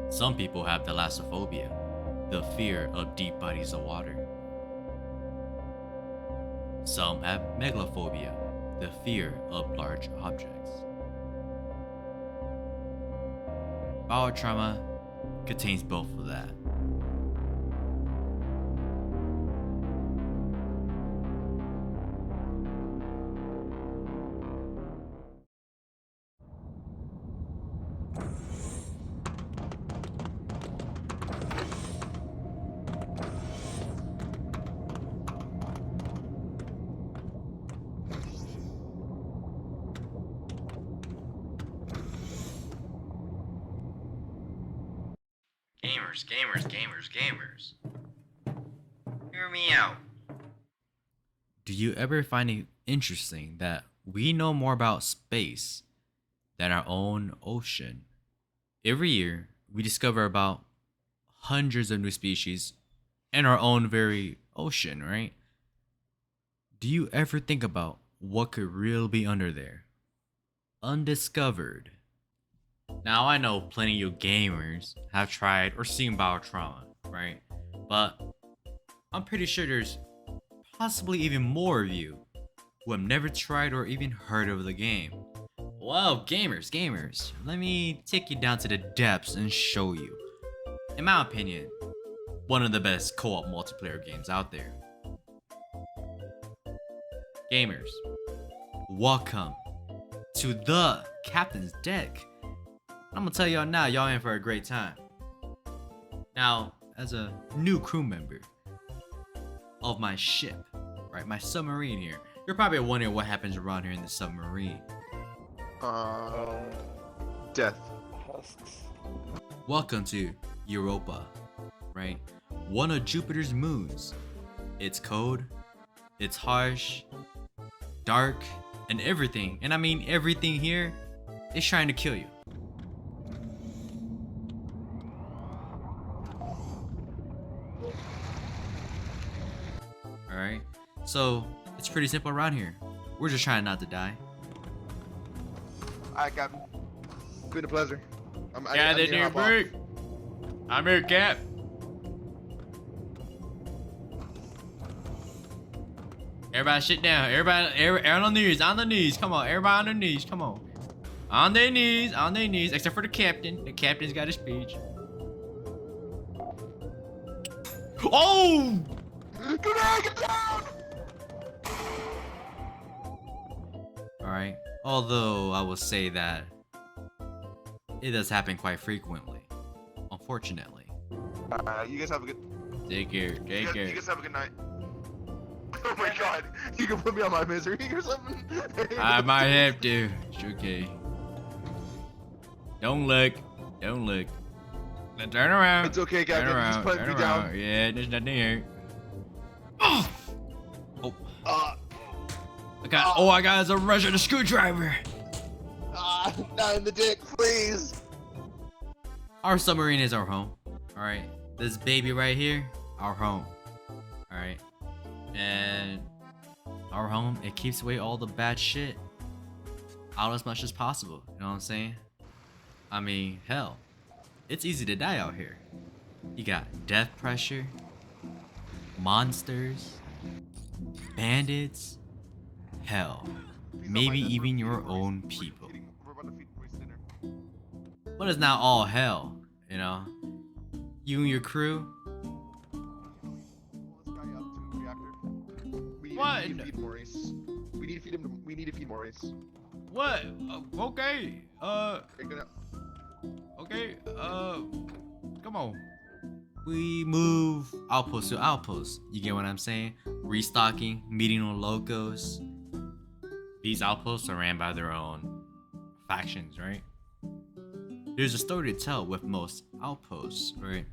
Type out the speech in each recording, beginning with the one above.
Some people have thalassophobia, the fear of deep bodies of water. Some have megalophobia, the fear of large objects. Barotrauma contains both of that. Gamers. Hear me out. Do you ever find it interesting that we know more about space than our own ocean? Every year, we discover about hundreds of new species in our own very ocean, right? Do you ever think about what could really be under there? Undiscovered. Now, I know plenty of you gamers have tried or seen Barotrauma, right? But I'm pretty sure there's possibly even more of you who have never tried or even heard of the game. Well, gamers, let me take you down to the depths and show you. In my opinion, one of the best co-op multiplayer games out there. Gamers, welcome to the Captain's Deck. I'm gonna tell y'all now, y'all in for a great time. Now, as a new crew member of my ship, right, my submarine here, you're probably wondering what happens around here in the submarine. Death. Welcome to Europa, right? One of Jupiter's moons. It's cold, it's harsh, dark, and everything. And I mean everything here is trying to kill you. Alright, so it's pretty simple around here. We're just trying not to die. Alright, Captain. It's been a pleasure. I'm here, Cap. Everybody sit down. Everybody on the knees. Come on, everybody on their knees. Come on. On their knees, except for the captain. The captain's got a speech. Oh! Get down! Alright. Although I will say that it does happen quite frequently. Unfortunately. You guys have a good. Take care. You guys have a good night. Oh my god, you can put me on my misery or something. I might have to. It's okay. Don't look. Now turn around. It's okay, Captain. Just put me down. Yeah, there's nothing here. Oh! I got a rush of the screwdriver. Not in the dick, please. Our submarine is our home. Alright. This baby right here, our home. Alright. And our home, it keeps away all the bad shit out as much as possible. You know what I'm saying? I mean, hell, it's easy to die out here. You got death pressure, monsters, bandits, hell, maybe even your own people. But it's not all hell, you know? You and your crew. What? We need to feed Maurice. We need to feed him. We need to feed Maurice. What? Okay. Okay. Come on. We move outpost to outpost. You get what I'm saying? Restocking, meeting on locos. These outposts are ran by their own factions, right? There's a story to tell with most outposts, right?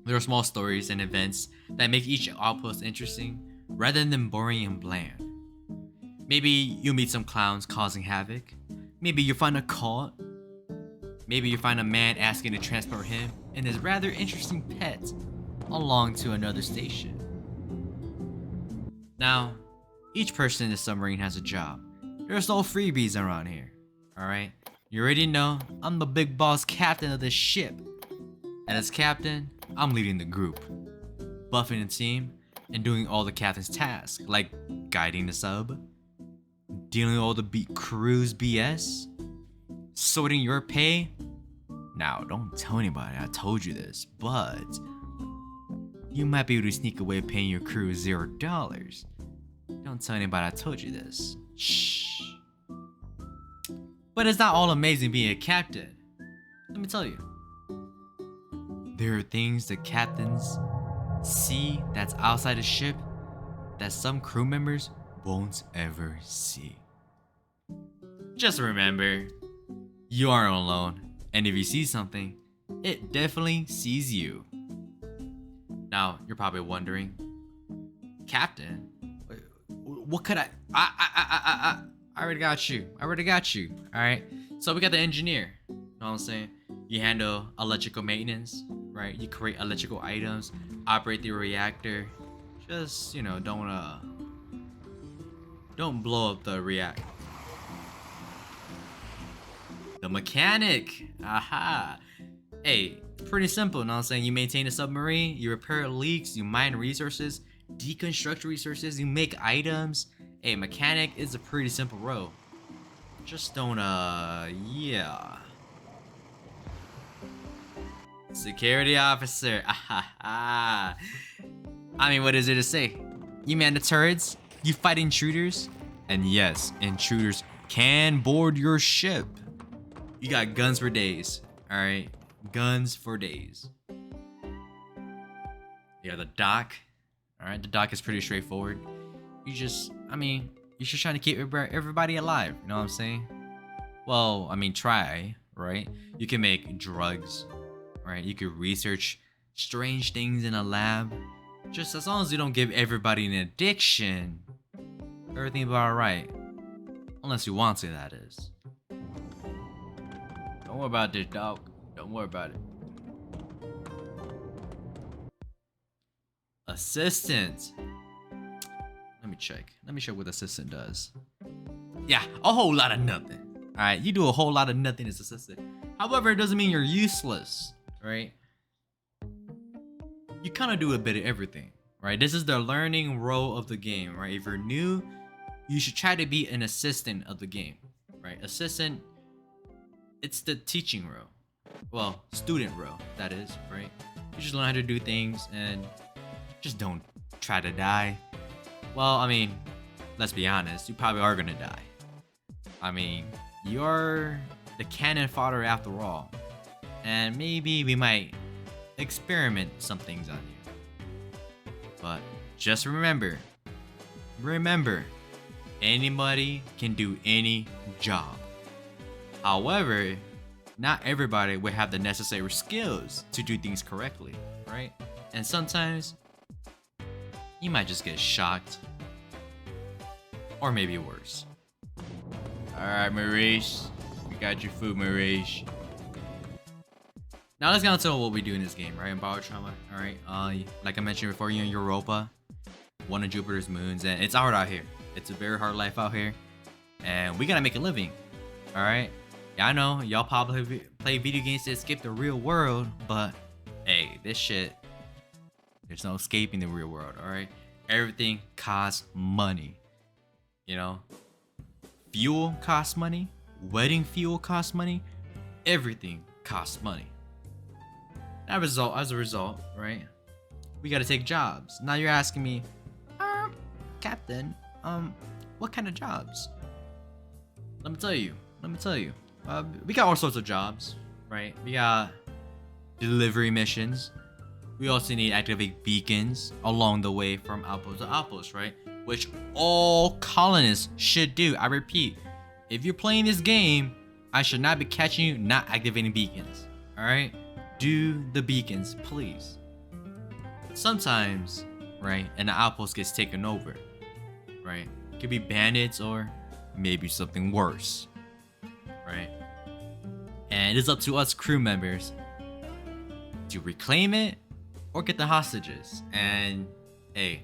There are small stories and events that make each outpost interesting rather than boring and bland. Maybe you meet some clowns causing havoc. Maybe you find a cult. Maybe you find a man asking to transport him and his rather interesting pet along to another station. Now, each person in the submarine has a job. There's no freebies around here, alright? You already know, I'm the big boss captain of this ship. And as captain, I'm leading the group, buffing the team, and doing all the captain's tasks, like guiding the sub, dealing with all the crew's BS, sorting your pay. Now, don't tell anybody I told you this, but you might be able to sneak away paying your crew $0. Don't tell anybody I told you this. Shh. But it's not all amazing being a captain. Let me tell you. There are things that captains see that's outside the ship that some crew members won't ever see. Just remember, you aren't alone, and if you see something, it definitely sees you. Now, you're probably wondering, Captain, what could I already got you. Alright? So we got the engineer. You know what I'm saying? You handle electrical maintenance, right? You create electrical items, operate the reactor. Just, you know, don't blow up the reactor. The mechanic. Aha. Hey, pretty simple, you know what I'm saying? You maintain a submarine, you repair leaks, you mine resources, deconstruct resources, you make items. Hey, mechanic is a pretty simple role. Just don't, yeah. Security officer. I mean, what is it to say? You man the turrets, you fight intruders, and yes, intruders can board your ship. You got guns for days, alright? Guns for days. Yeah, the dock. Alright, the dock is pretty straightforward. You're just trying to keep everybody alive, you know what I'm saying? Well, I mean, try, right? You can make drugs, right? You can research strange things in a lab. Just as long as you don't give everybody an addiction, everything will be alright. Unless you want to, that is. Don't worry about this, dog. Don't worry about it. Assistant. Let me check. Let me check what assistant does. Yeah, a whole lot of nothing. Alright, you do a whole lot of nothing as assistant. However, it doesn't mean you're useless, right? You kind of do a bit of everything, right? This is the learning role of the game, right? If you're new, you should try to be an assistant of the game, right? Assistant, it's the teaching role. Well, student role, that is, right? You just learn how to do things and just don't try to die. Well, I mean, let's be honest, you probably are gonna die. I mean, you're the cannon fodder after all. And maybe we might experiment some things on you. But just remember, anybody can do any job. However, not everybody will have the necessary skills to do things correctly, right? And sometimes you might just get shocked, or maybe worse. Alright, Maurice, we got your food, Maurice. Now let's get on to what we do in this game, right? In Barotrauma, alright? Like I mentioned before, you're in Europa, one of Jupiter's moons, and it's hard out here. It's a very hard life out here, and we gotta make a living, alright? Yeah, I know, y'all probably play video games to escape the real world, but hey, this shit, there's no escaping the real world, alright? Everything costs money, you know? Fuel costs money, wedding fuel costs money, everything costs money. As a result, right? We gotta take jobs. Now you're asking me, Captain, what kind of jobs? Let me tell you. We got all sorts of jobs, right? We got delivery missions. We also need to activate beacons along the way from outpost to outpost, right? Which all colonists should do. I repeat, if you're playing this game, I should not be catching you not activating beacons, alright? Do the beacons, please. Sometimes, right, and the outpost gets taken over, right? It could be bandits or maybe something worse, right? And it's up to us crew members to reclaim it or get the hostages. And hey,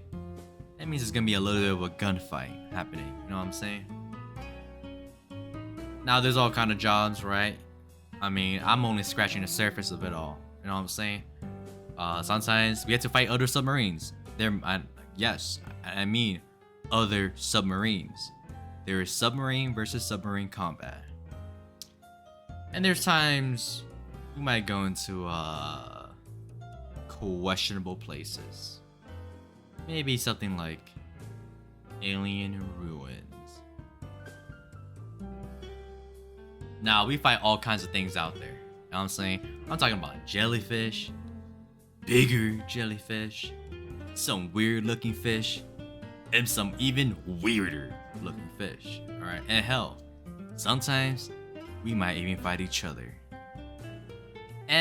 that means there's gonna be a little bit of a gunfight happening, you know what I'm saying? Now there's all kind of jobs, right? I mean, I'm only scratching the surface of it all, you You know what I'm saying? Sometimes we have to fight other submarines. Yes, I mean other submarines. There is submarine versus submarine combat. And there's times we might go into questionable places. Maybe something like alien ruins. Now, we fight all kinds of things out there. You know what I'm saying? I'm talking about jellyfish, bigger jellyfish, some weird looking fish, and some even weirder looking fish. Alright, and hell, sometimes we might even fight each other.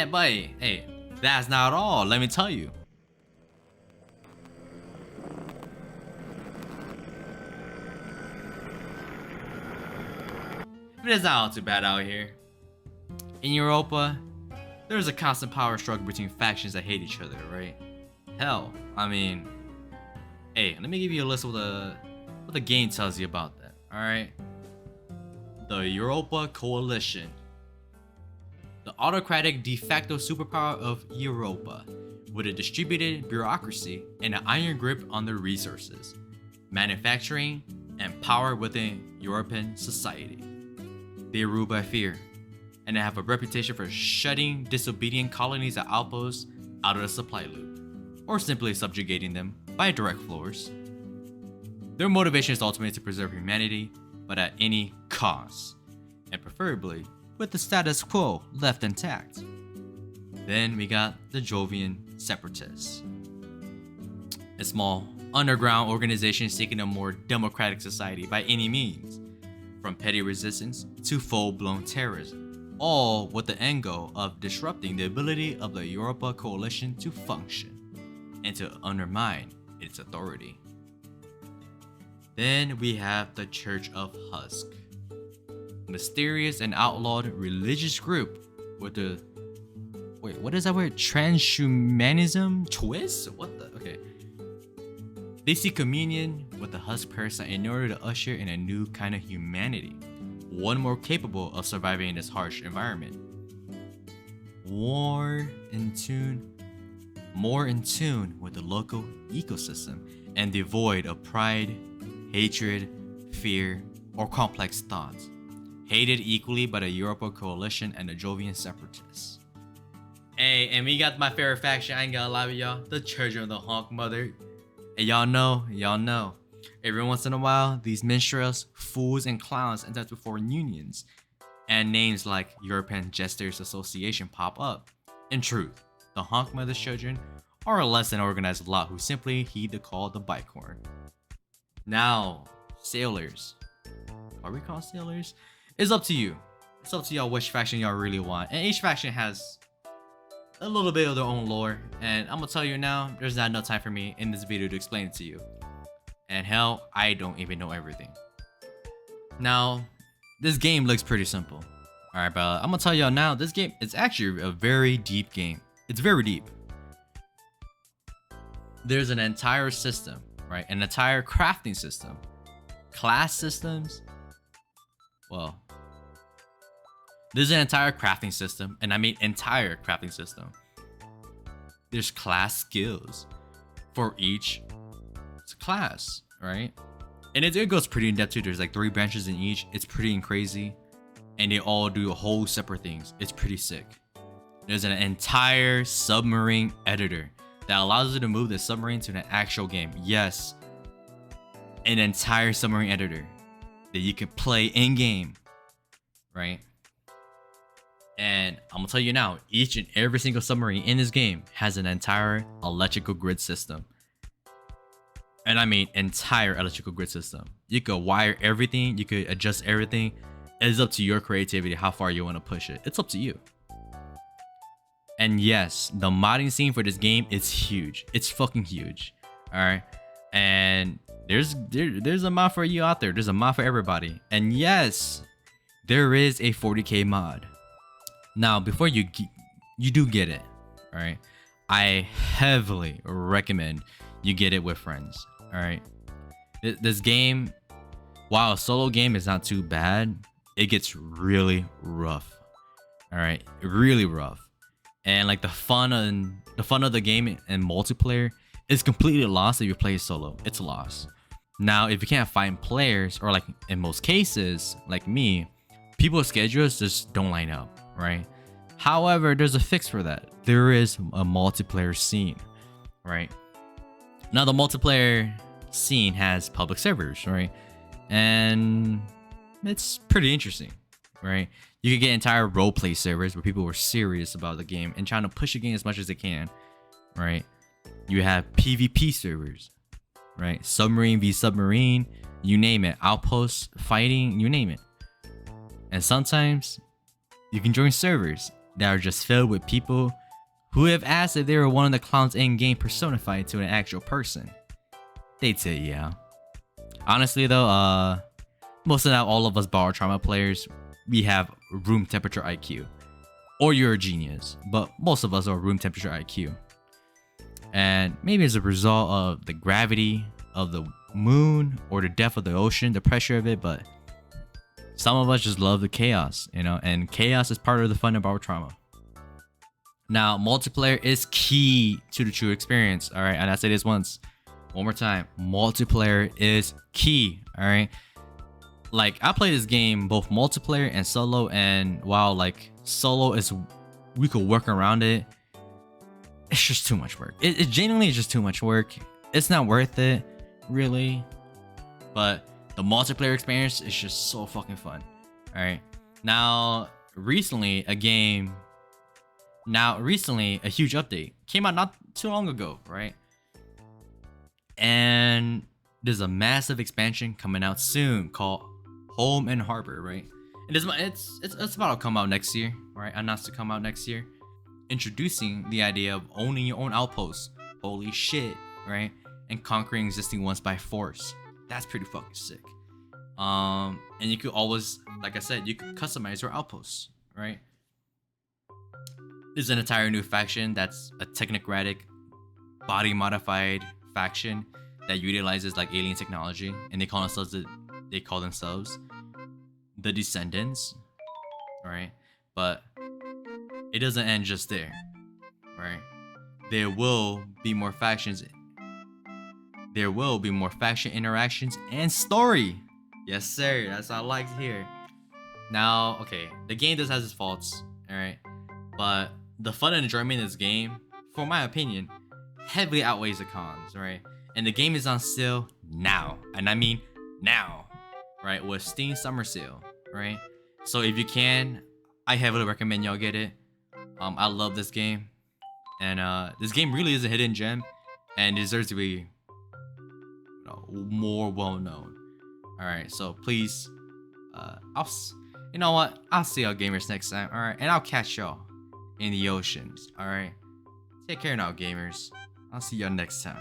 But hey, that's not all, let me tell you. But it's not all too bad out here. In Europa, there's a constant power struggle between factions that hate each other, right? Hell, I mean, hey, let me give you a list of what the game tells you about that, alright? The Europa Coalition. The autocratic de facto superpower of Europa, with a distributed bureaucracy and an iron grip on their resources, manufacturing, and power within European society. They rule by fear, and they have a reputation for shutting disobedient colonies and outposts out of the supply loop, or simply subjugating them by direct force. Their motivation is ultimately to preserve humanity, but at any cost, and preferably with the status quo left intact. Then we got the Jovian Separatists, a small underground organization seeking a more democratic society by any means, from petty resistance to full-blown terrorism, all with the end goal of disrupting the ability of the Europa Coalition to function and to undermine its authority. Then we have the Church of Husk, a mysterious and outlawed religious group with the what is that word? Transhumanism twist? What the? Okay. They seek communion with the Husk parasite in order to usher in a new kind of humanity, one more capable of surviving in this harsh environment. More in tune with the local ecosystem and devoid of pride, hatred, fear, or complex thoughts. Hated equally by the Europa Coalition and the Jovian Separatists. Hey, and we got my favorite faction, I ain't gonna lie with y'all, the Church of the Honk Mother. And y'all know, every once in a while, these minstrels, fools, and clowns enter into foreign unions, and names like European Jesters Association pop up. In truth, the Honk Mother's children are a less than organized lot who simply heed the call of the bike horn. Now, sailors. Are we called sailors? It's up to you. It's up to y'all which faction y'all really want. And each faction has a little bit of their own lore, and I'm gonna tell you now, there's not enough time for me in this video to explain it to you. And hell, I don't even know everything. Now, this game looks pretty simple. Alright, but I'm gonna tell y'all now, this game is actually a very deep game. It's very deep. There's an entire system, right? An entire crafting system. Class systems. Well, there's an entire crafting system, and I mean entire crafting system. There's class skills for each class, right? And it goes pretty in depth too. There's like 3 branches in each. It's pretty crazy, and they all do a whole separate things. It's pretty sick. There's an entire submarine editor that allows you to move the submarine to an actual game. Yes, an entire submarine editor that you can play in game, right? And I'm gonna tell you now, each and every single submarine in this game has an entire electrical grid system. And I mean entire electrical grid system. You could wire everything, you could adjust everything. It's up to your creativity how far you want to push it. It's up to you. And yes, the modding scene for this game is huge. It's fucking huge. Alright. And there's a mod for you out there. There's a mod for everybody. And yes, there is a 40k mod. Now, before you do get it, all right, I heavily recommend you get it with friends. All right, this game, while a solo game is not too bad, it gets really rough. All right, really rough. and like the fun of the game and multiplayer is completely lost if you play solo. It's lost. Now, if you can't find players, or like in most cases, like me, people's schedules just don't line up, right? However, there's a fix for that. There is a multiplayer scene, right? Now, the multiplayer scene has public servers, right? And it's pretty interesting, right? You could get entire roleplay servers where people were serious about the game and trying to push the game as much as they can, right? You have PvP servers, right? Submarine v submarine, you name it. Outpost fighting, you name it. And sometimes you can join servers that are just filled with people who have asked if they were one of the clowns in game personified to an actual person. They'd say yeah. Honestly though, most of all of us Barotrauma players, we have room temperature IQ. Or you're a genius, but most of us are room temperature IQ. And maybe as a result of the gravity of the moon or the depth of the ocean, the pressure of it, but some of us just love the chaos, you know, and chaos is part of the fun of Barotrauma. Now, multiplayer is key to the true experience, all right? And I say this one more time. Multiplayer is key, all right? Like, I play this game both multiplayer and solo, and while like solo is, we could work around it, it's just too much work. It genuinely is just too much work. It's not worth it, really. But the multiplayer experience is just so fucking fun. All right. Now, recently, a huge update came out not too long ago, right? And there's a massive expansion coming out soon called Home and Harbor, right? And it's about to come out next year, right? Announced to come out next year, introducing the idea of owning your own outposts. Holy shit, right? And conquering existing ones by force. That's pretty fucking sick. And you could always, like I said, you could customize your outposts, right? There's an entire new faction that's a technocratic, body modified faction that utilizes like alien technology, and they call themselves the Descendants, right? But it doesn't end just there, right? There will be more factions. There will be more faction interactions and story. Yes, sir. That's what I like to hear. Now, okay, the game does have its faults, all right, but the fun and enjoyment of this game, for my opinion, heavily outweighs the cons, right? And the game is on sale now, and I mean now, right? With Steam Summer Sale, right? So if you can, I heavily recommend y'all get it. I love this game, and this game really is a hidden gem, and deserves to be more well known. All right, so please, you know what? I'll see y'all gamers next time. All right, and I'll catch y'all in the oceans. All right, take care now, gamers. I'll see y'all next time.